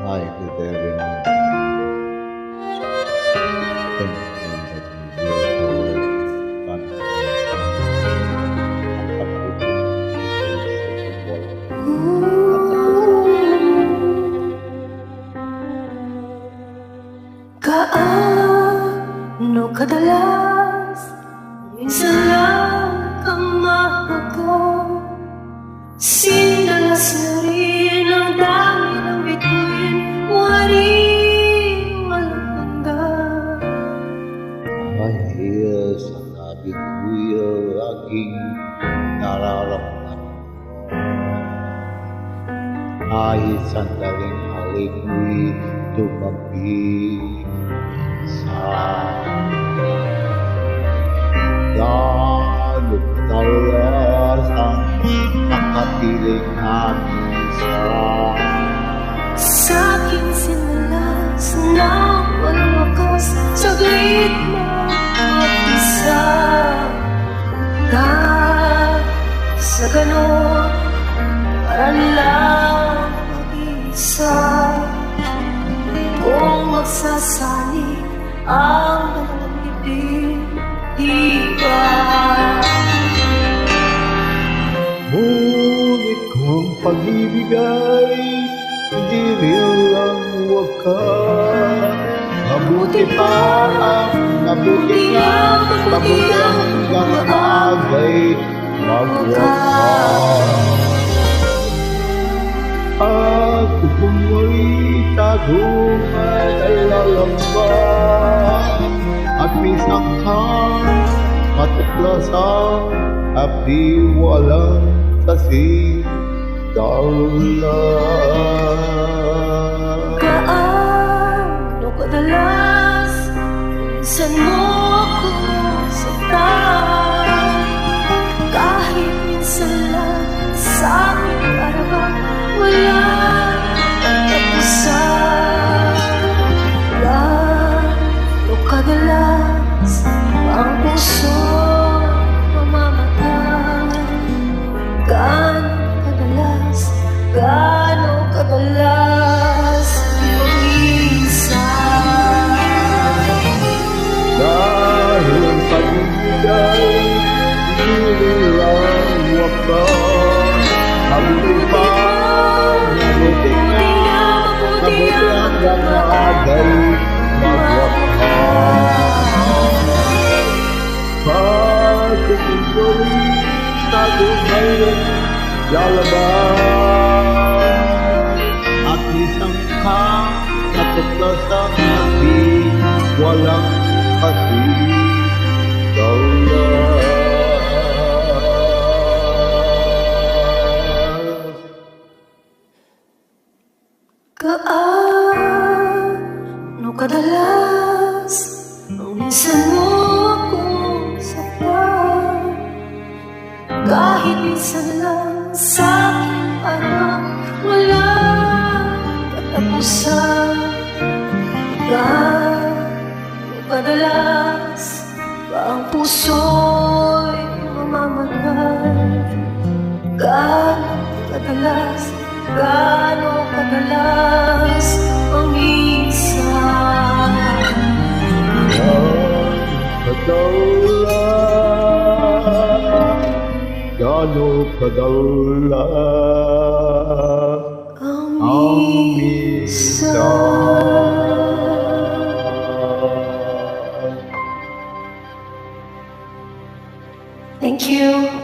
Ay, Cordero naman. Gaano kadalas minsan lang kang mahagap, sindalas na rin ang dami ng bituin, waring walang hanggan. Dahil sa sabi ko'y laging nararamdaman mo, kahit sandaling halik ko'y tumabi sa gaano kadalas ang nakapiling namin sa'kin sinalas na walang wakas, saglit na mag-isa ka sa ganon, para lang mag-isa. Kung magsasali ang dalawang bibig, di ba? Ngunit kung pag-ibig ay hindi rin lang wakas, mabuti pa mabuti ang hanggang agay magwakas. At kung may tagumpay ay lalambas, at minsan kang matuklasan at di walang kasing dahilan. Gaano kadalas minsan mo ako saktan, kahit minsan lang sa aking araw walang katapusan. Gaano kadalas ang puso mamamatay, gaano kadalas mag-isa. Dahil pag-ibig ay hindi lang wakas, mabuti pa mabuti hanggang agay magwakas. Pag ito'y tagumpay lalabas, at isang kang natuklasan at di walang kasigawan. Gaano kadalas ang minsan mo akong saktan, kahit minsan lang sa aking anak walang katapusan. Gaano kadalas ba ang puso'y mamamatay? Gaano kadalas ang minsan? Gaano kadalas ang minsan? Thank you.